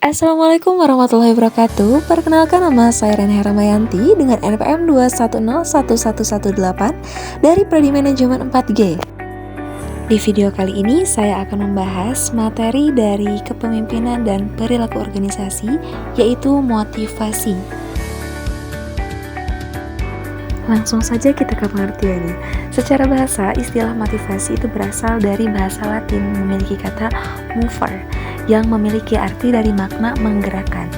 Assalamualaikum warahmatullahi wabarakatuh. Perkenalkan, nama saya Ren Heramayanti dengan NPM 2101118 dari Prodi Manajemen 4G. Di video kali ini saya akan membahas materi dari kepemimpinan dan perilaku organisasi, yaitu motivasi. Langsung saja kita ke pengertiannya. Secara bahasa, istilah motivasi itu berasal dari bahasa Latin memiliki kata mover, yang memiliki arti dari makna menggerakkan.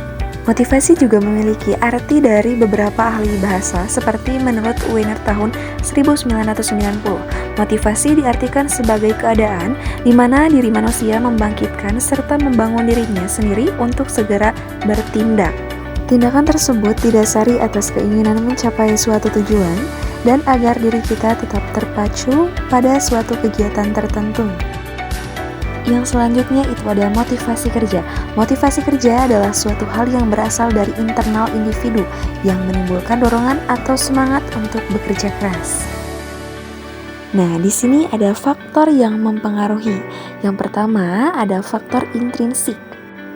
Motivasi juga memiliki arti dari beberapa ahli bahasa, seperti menurut Wiener tahun 1990. Motivasi diartikan sebagai keadaan di mana diri manusia membangkitkan serta membangun dirinya sendiri untuk segera bertindak. Tindakan tersebut didasari atas keinginan mencapai suatu tujuan dan agar diri kita tetap terpacu pada suatu kegiatan tertentu. Yang selanjutnya itu ada motivasi kerja. Motivasi kerja adalah suatu hal yang berasal dari internal individu yang menimbulkan dorongan atau semangat untuk bekerja keras. Nah, di sini ada faktor yang mempengaruhi. Yang pertama ada faktor intrinsik.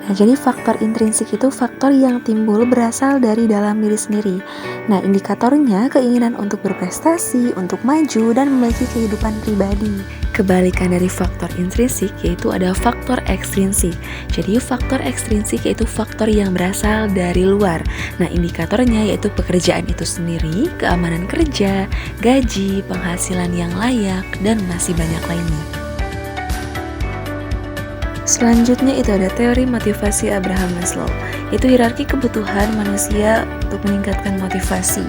Nah, jadi faktor intrinsik itu faktor yang timbul berasal dari dalam diri sendiri. Nah, indikatornya keinginan untuk berprestasi, untuk maju, dan memiliki kehidupan pribadi. Kebalikan dari faktor intrinsik yaitu ada faktor ekstrinsik. Jadi faktor ekstrinsik yaitu faktor yang berasal dari luar. Nah, indikatornya yaitu pekerjaan itu sendiri, keamanan kerja, gaji, penghasilan yang layak, dan masih banyak lainnya. Selanjutnya itu ada teori motivasi Abraham Maslow, yaitu hierarki kebutuhan manusia untuk meningkatkan motivasi.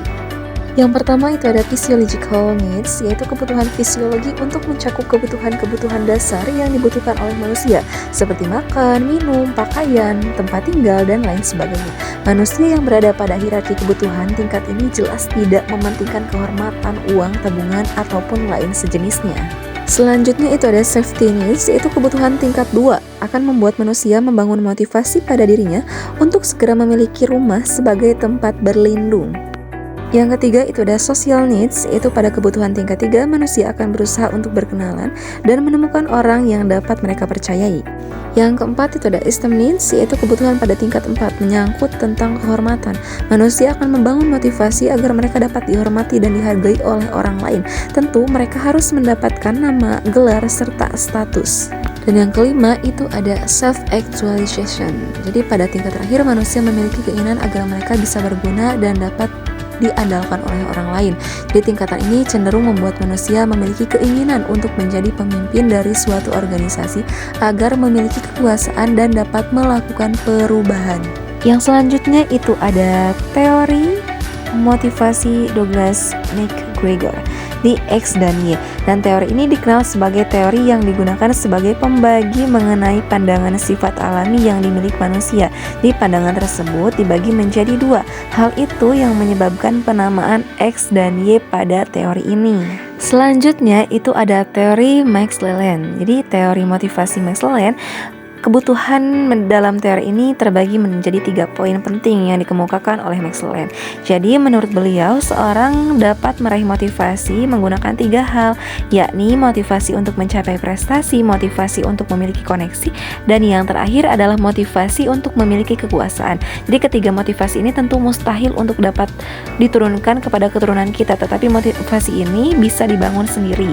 Yang pertama itu ada physiological needs, yaitu kebutuhan fisiologi untuk mencakup kebutuhan-kebutuhan dasar yang dibutuhkan oleh manusia, seperti makan, minum, pakaian, tempat tinggal, dan lain sebagainya. Manusia yang berada pada hierarki kebutuhan tingkat ini jelas tidak mementingkan kehormatan, uang, tabungan, ataupun lain sejenisnya. Selanjutnya itu ada safety needs, yaitu kebutuhan tingkat 2, akan membuat manusia membangun motivasi pada dirinya untuk segera memiliki rumah sebagai tempat berlindung. Yang ketiga itu ada social needs, yaitu pada kebutuhan tingkat 3 manusia akan berusaha untuk berkenalan dan menemukan orang yang dapat mereka percayai. Yang keempat itu ada esteem needs, yaitu kebutuhan pada tingkat 4 menyangkut tentang kehormatan. Manusia akan membangun motivasi agar mereka dapat dihormati dan dihargai oleh orang lain. Tentu mereka harus mendapatkan nama, gelar, serta status. Dan yang kelima itu ada self-actualization. Jadi pada tingkat terakhir manusia memiliki keinginan agar mereka bisa berguna dan dapat diandalkan oleh orang lain. Jadi tingkatan ini cenderung membuat manusia memiliki keinginan untuk menjadi pemimpin dari suatu organisasi agar memiliki kekuasaan dan dapat melakukan perubahan. Yang selanjutnya itu ada teori motivasi Douglas McGregor di X dan Y, dan teori ini dikenal sebagai teori yang digunakan sebagai pembagi mengenai pandangan sifat alami yang dimiliki manusia. Di pandangan tersebut dibagi menjadi 2. Hal itu yang menyebabkan penamaan X dan Y pada teori ini. Selanjutnya itu ada teori Max Lelland. Jadi teori motivasi Max Lelland, kebutuhan dalam teori ini terbagi menjadi 3 poin penting yang dikemukakan oleh Max Lelland. Jadi menurut beliau, seorang dapat meraih motivasi menggunakan 3 hal, yakni motivasi untuk mencapai prestasi, motivasi untuk memiliki koneksi, dan yang terakhir adalah motivasi untuk memiliki kekuasaan. Jadi ketiga motivasi ini tentu mustahil untuk dapat diturunkan kepada keturunan kita, tetapi motivasi ini bisa dibangun sendiri.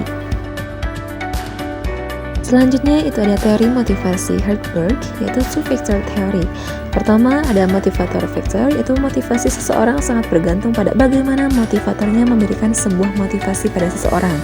Selanjutnya itu ada teori motivasi Herzberg, yaitu two-factor theory. Pertama ada motivator factor, yaitu motivasi seseorang sangat bergantung pada bagaimana motivatornya memberikan sebuah motivasi pada seseorang.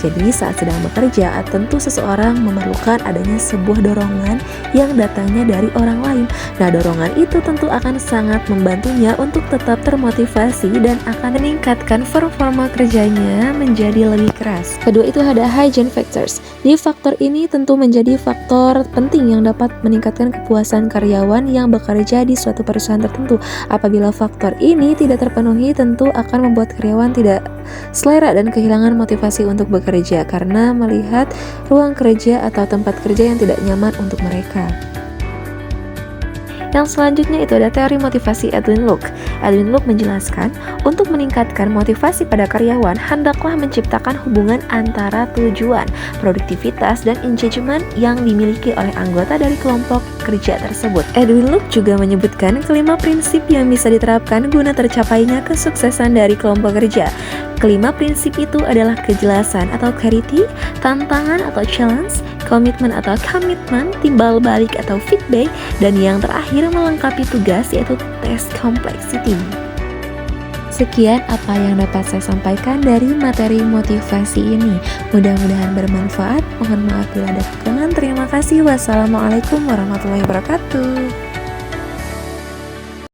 Jadi saat sedang bekerja, tentu seseorang memerlukan adanya sebuah dorongan yang datangnya dari orang lain. Nah, dorongan itu tentu akan sangat membantunya untuk tetap termotivasi dan akan meningkatkan performa kerjanya menjadi lebih keras. Kedua itu ada hygiene factors. Di faktor ini tentu menjadi faktor penting yang dapat meningkatkan kepuasan karyawan yang bekerja di suatu perusahaan tertentu. Apabila faktor ini tidak terpenuhi, tentu akan membuat karyawan tidak selera dan kehilangan motivasi untuk bekerja karena melihat ruang kerja atau tempat kerja yang tidak nyaman untuk mereka. Yang selanjutnya itu ada teori motivasi Edwin Luke. Edwin Luke menjelaskan, untuk meningkatkan motivasi pada karyawan, hendaklah menciptakan hubungan antara tujuan, produktivitas, dan engagement yang dimiliki oleh anggota dari kelompok kerja tersebut. Edwin Luke juga menyebutkan kelima prinsip yang bisa diterapkan guna tercapainya kesuksesan dari kelompok kerja. Kelima prinsip itu adalah kejelasan atau clarity, tantangan atau challenge, komitmen atau commitment, timbal balik atau feedback, dan yang terakhir melengkapi tugas yaitu test complexity. Sekian apa yang dapat saya sampaikan dari materi motivasi ini. Mudah-mudahan bermanfaat. Mohon maaf bila ada kekurangan. Terima kasih. Wassalamualaikum warahmatullahi wabarakatuh.